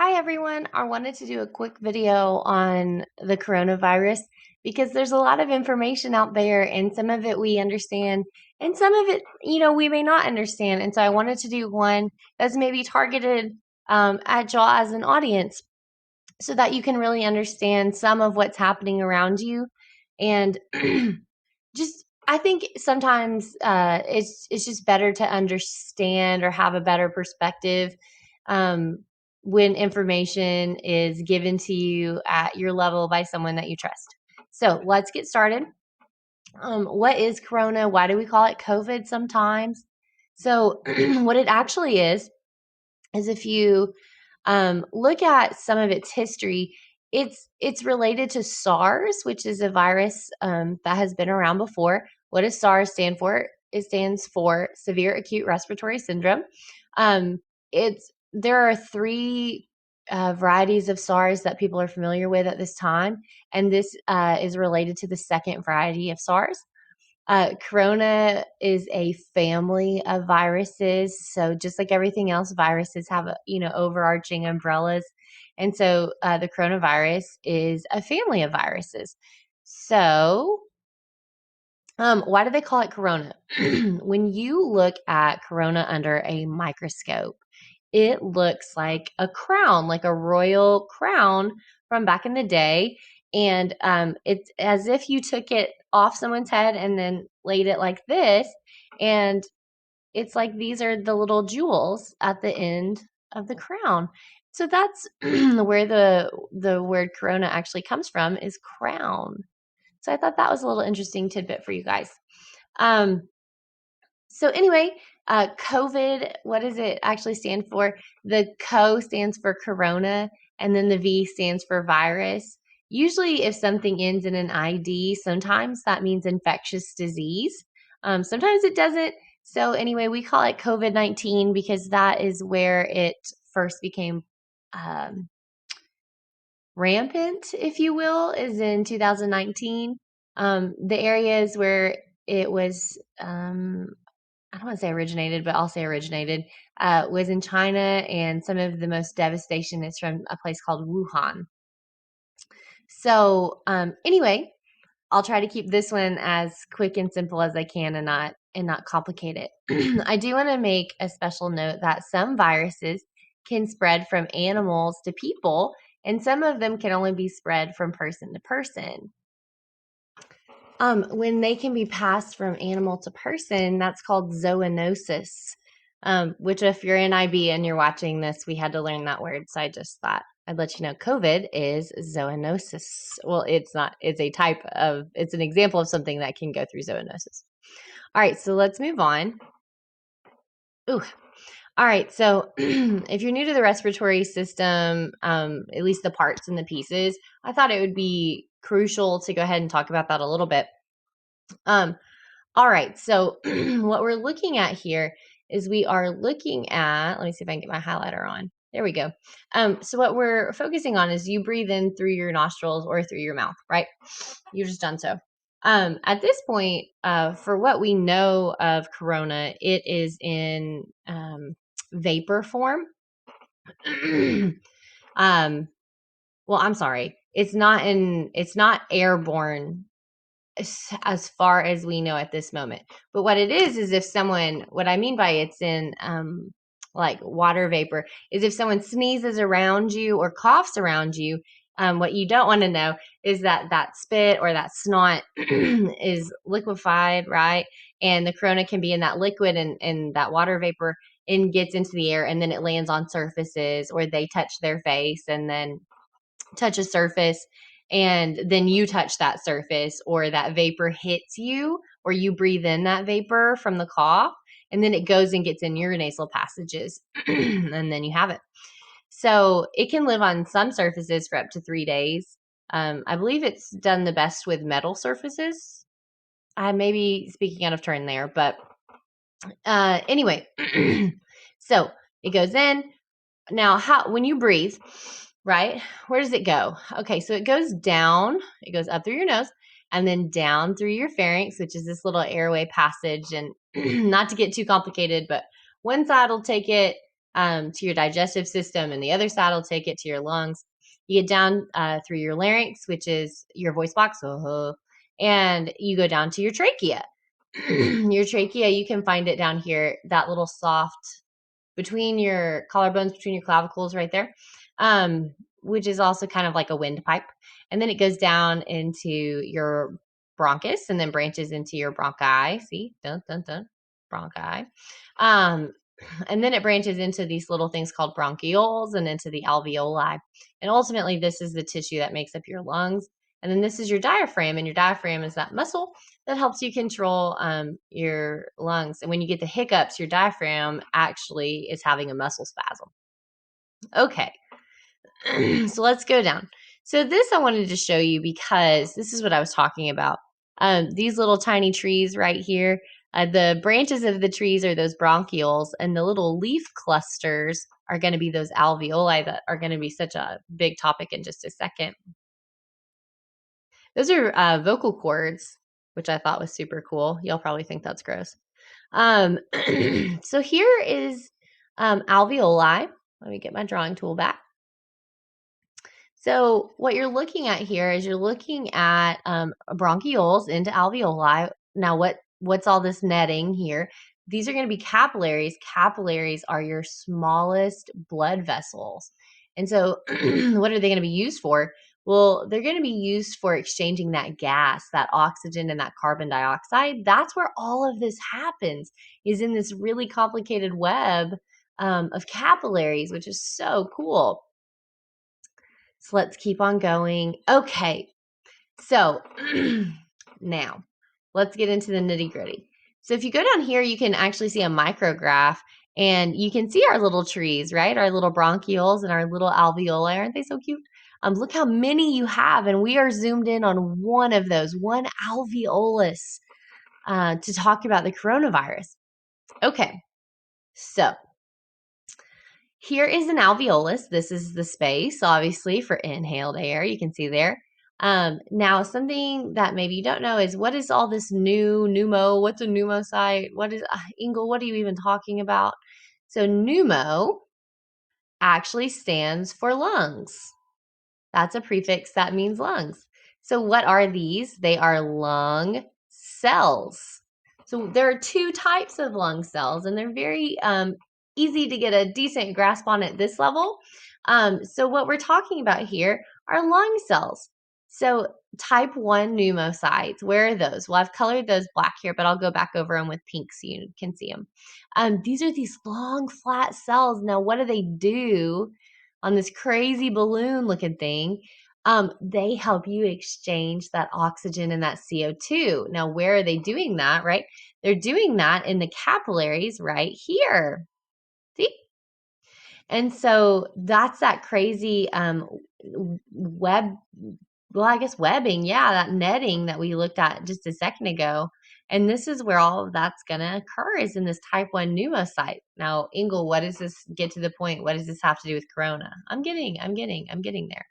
Hi everyone. I wanted to do a quick video on the coronavirus because there's a lot of information out there and some of it we understand and some of it, we may not understand. And so I wanted to do one that's maybe targeted at y'all as an audience so that you can really understand some of what's happening around you. And just I think sometimes it's just better to understand or have a better perspective um, when information is given to you at your level by someone that you trust. So let's get started. What is corona? Why do we call it COVID sometimes? So what it actually is if you look at some of its history, it's related to SARS, which is a virus that has been around before. What does SARS stand for? It stands for Severe Acute Respiratory Syndrome. It's There are three varieties of SARS that people are familiar with at this time, and this is related to the second variety of SARS. Corona is a family of viruses. So just like everything else, viruses have, overarching umbrellas. And so the coronavirus is a family of viruses. So why do they call it corona? When you look at corona under a microscope, it looks like a crown, like a royal crown from back in the day. And it's as if you took it off someone's head and then laid it like this. And it's like these are the little jewels at the end of the crown. So that's where the word corona actually comes from, is crown. So I thought that was a little interesting tidbit for you guys. Um, so anyway, COVID, what does it actually stand for? The CO stands for corona, and then the V stands for virus. Usually, if something ends in an ID, sometimes that means infectious disease. Sometimes it doesn't. So anyway, we call it COVID-19 because that is where it first became um, rampant, if you will, is in 2019. The areas where it was I don't want to say originated, but I'll say originated, was in China, and some of the most devastation is from a place called Wuhan. So, anyway, I'll try to keep this one as quick and simple as I can and not complicate it. I do want to make a special note that some viruses can spread from animals to people, and some of them can only be spread from person to person. When they can be passed from animal to person, that's called zoonosis. Which if you're in IB and you're watching this, we had to learn that word. So I just thought I'd let you know COVID is zoonosis. Well, it's not, it's an example of something that can go through zoonosis. All right, so let's move on. Ooh. All right, so if you're new to the respiratory system, at least the parts and the pieces, I thought it would be crucial to go ahead and talk about that a little bit. All right, so what we're looking at here is we are looking at, let me see if I can get my highlighter on. There we go. So what we're focusing on is you breathe in through your nostrils or through your mouth, right? You've just done so. At this point, for what we know of corona, it is in vapor form. Well, I'm sorry. It's not airborne as far as we know at this moment. But what it is if someone, what I mean by it's in like water vapor, is if someone sneezes around you or coughs around you, what you don't want to know is that spit or that snot is liquefied, right? And the corona can be in that liquid and that water vapor and gets into the air, and then it lands on surfaces, or they touch their face and then touch a surface, and then you touch that surface, or that vapor hits you, or you breathe in that vapor from the cough, and then it goes and gets in your nasal passages and then you have it. So it can live on some surfaces for up to 3 days. I believe it's done the best with metal surfaces. I may be speaking out of turn there, but anyway, so it goes in. Now, when you breathe, right, where does it go? Okay, so it goes down, it goes up through your nose, and then down through your pharynx, which is this little airway passage. And not to get too complicated, but one side will take it to your digestive system, and the other side will take it to your lungs. You get down through your larynx, which is your voice box, and you go down to your trachea. Your trachea, you can find it down here, that little soft between your collarbones, between your clavicles right there, which is also kind of like a windpipe. And then it goes down into your bronchus and then branches into your bronchi. See, dun, dun, dun, bronchi. And then it branches into these little things called bronchioles and into the alveoli. And ultimately, this is the tissue that makes up your lungs. And then this is your diaphragm, and your diaphragm is that muscle that helps you control your lungs. And when you get the hiccups, your diaphragm actually is having a muscle spasm. Okay, so let's go down. So this I wanted to show you because this is what I was talking about. These little tiny trees right here, the branches of the trees are those bronchioles, and the little leaf clusters are going to be those alveoli that are going to be such a big topic in just a second. Those are vocal cords, which I thought was super cool. Y'all probably think that's gross. So here is alveoli. Let me get my drawing tool back. So what you're looking at here is you're looking at bronchioles into alveoli. Now, what's all this netting here? These are going to be capillaries. Capillaries are your smallest blood vessels. And so what are they going to be used for? Well, they're going to be used for exchanging that gas, that oxygen and that carbon dioxide. That's where all of this happens, is in this really complicated web of capillaries, which is so cool. So let's keep on going. Okay, so now let's get into the nitty gritty. So if you go down here, you can actually see a micrograph, and you can see our little trees, right? Our little bronchioles and our little alveoli. Aren't they so cute? Look how many you have, and we are zoomed in on one of those, one alveolus, to talk about the coronavirus. Okay, so here is an alveolus. This is the space, obviously, for inhaled air. You can see there. Now, something that maybe you don't know is, what is all this pneumo? What's a pneumocyte? What is, Ingle, what are you even talking about? So pneumo actually stands for lungs. That's a prefix that means lungs. So what are these? They are lung cells. So there are two types of lung cells, and they're very easy to get a decent grasp on at this level. So what we're talking about here are lung cells. So type 1 pneumocytes, where are those? Well, I've colored those black here, but I'll go back over them with pink so you can see them. These are these long, flat cells. Now, what do they do on this crazy balloon looking thing? They help you exchange that oxygen and that CO2. Now, where are they doing that, right? They're doing that in the capillaries right here. See? And so that's that crazy web, well, I guess webbing, yeah, that netting that we looked at just a second ago. And this is where all of that's going to occur, is in this type 1 pneumocyte. Now, Ingle, what does this get to the point? What does this have to do with corona? I'm getting there.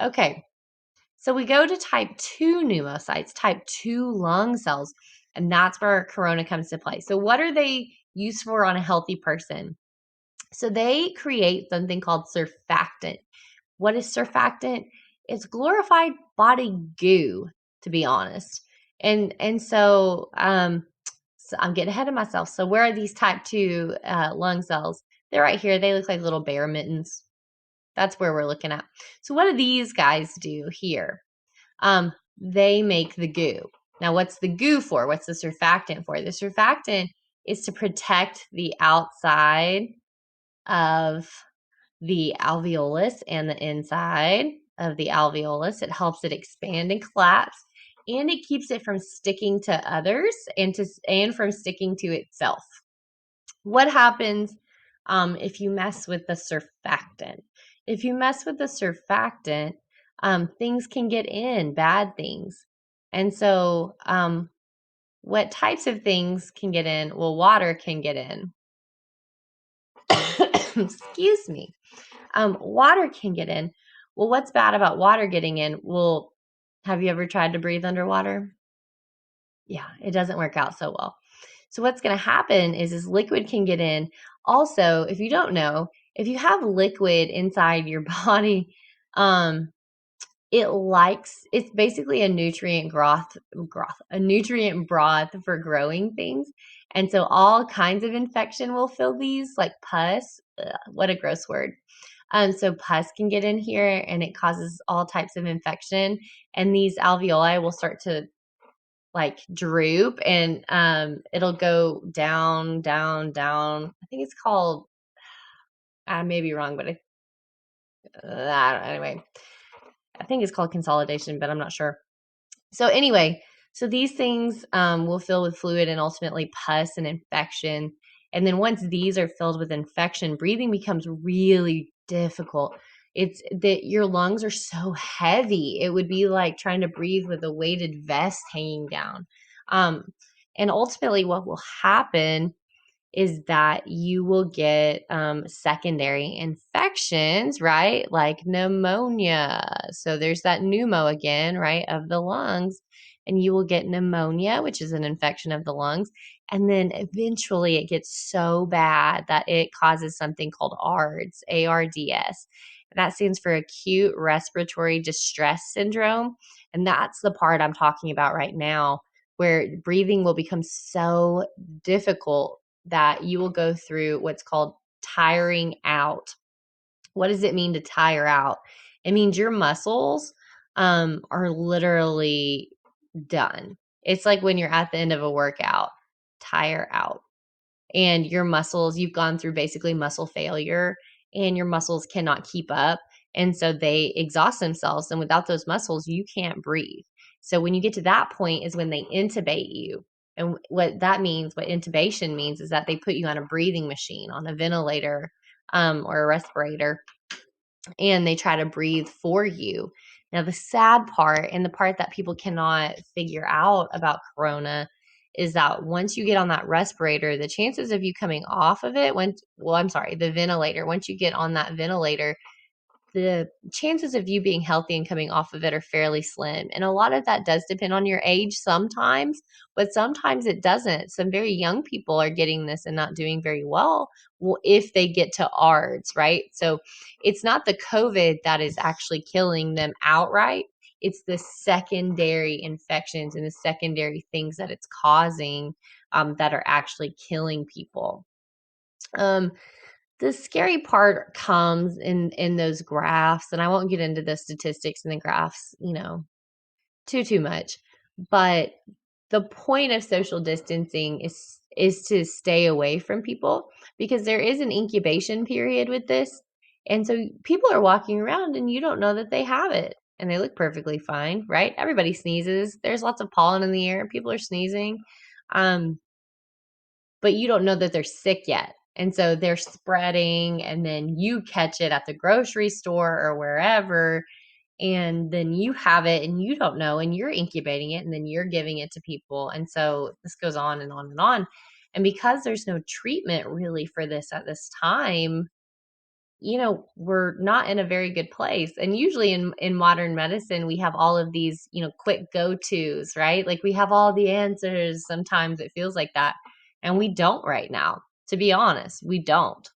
Okay. So we go to type 2 pneumocytes, type 2 lung cells, and that's where corona comes to play. So what are they used for on a healthy person? So they create something called surfactant. What is surfactant? It's glorified body goo, to be honest. And so I'm getting ahead of myself. So where are these type 2 lung cells? They're right here. They look like little bear mittens. That's where we're looking at. So what do these guys do here? They make the goo. Now, what's the goo for? What's the surfactant for? The surfactant is to protect the outside of the alveolus and the inside of the alveolus. It helps it expand and collapse, and it keeps it from sticking to others and from sticking to itself. What happens if you mess with the surfactant? If you mess with the surfactant, things can get in, bad things. And so, what types of things can get in? Well, water can get in. Excuse me. Water can get in. Well, what's bad about water getting in? Well, have you ever tried to breathe underwater? Yeah, it doesn't work out so well. So what's going to happen is liquid can get in. Also, if you don't know, if you have liquid inside your body, um, it's basically a a nutrient broth for growing things. And so all kinds of infection will fill these, like pus. Ugh, what a gross word. So pus can get in here and it causes all types of infection. And these alveoli will start to like droop and it'll go down, down, down. I think it's called, I may be wrong, but anyway, I think it's called consolidation, but I'm not sure. So anyway, so these things will fill with fluid and ultimately pus and infection. And then once these are filled with infection, breathing becomes really difficult. It's that your lungs are so heavy. It would be like trying to breathe with a weighted vest hanging down. Um, and ultimately, what will happen is that you will get secondary infections, right? Like pneumonia. So there's that pneumo again, right, of the lungs. And you will get pneumonia, which is an infection of the lungs. And then eventually it gets so bad that it causes something called ARDS, ARDS. And that stands for acute respiratory distress syndrome. And that's the part I'm talking about right now, where breathing will become so difficult that you will go through what's called tiring out. What does it mean to tire out? It means your muscles are literally done. It's like when you're at the end of a workout, tire out. And your muscles, you've gone through basically muscle failure, and your muscles cannot keep up. And so they exhaust themselves. And without those muscles, you can't breathe. So when you get to that point is when they intubate you. And what that means, what intubation means, is that they put you on a breathing machine, on a ventilator or a respirator, and they try to breathe for you. Now, the sad part and the part that people cannot figure out about corona is that once you get on that respirator, the chances of you coming off of it, the ventilator, once you get on that ventilator, the chances of you being healthy and coming off of it are fairly slim. And a lot of that does depend on your age sometimes, but sometimes it doesn't. Some very young people are getting this and not doing very well if they get to ARDS, right? So it's not the COVID that is actually killing them outright. It's the secondary infections and the secondary things that it's causing that are actually killing people. The scary part comes in those graphs, and I won't get into the statistics in the graphs, too much. But the point of social distancing is to stay away from people, because there is an incubation period with this. And so people are walking around and you don't know that they have it, and they look perfectly fine, right? Everybody sneezes. There's lots of pollen in the air. People are sneezing. But you don't know that they're sick yet. And so they're spreading, and then you catch it at the grocery store or wherever, and then you have it and you don't know, and you're incubating it, and then you're giving it to people. And so this goes on and on and on. And because there's no treatment really for this at this time, we're not in a very good place. And usually in modern medicine, we have all of these, quick go-tos, right? Like we have all the answers. Sometimes it feels like that. And we don't right now. To be honest, we don't.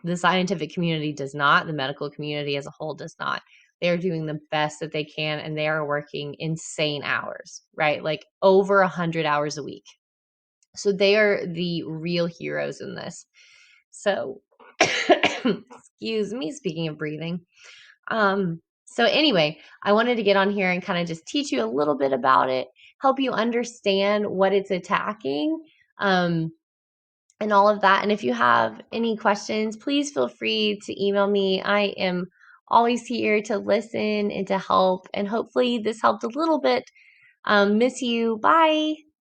The scientific community does not. The medical community as a whole does not. They're doing the best that they can, and they are working insane hours, right? Like over 100 hours a week. So they are the real heroes in this. So, excuse me, speaking of breathing. So anyway, I wanted to get on here and kind of just teach you a little bit about it, help you understand what it's attacking, and all of that. And if you have any questions, please feel free to email me. I am always here to listen and to help. And hopefully this helped a little bit. Miss you. Bye.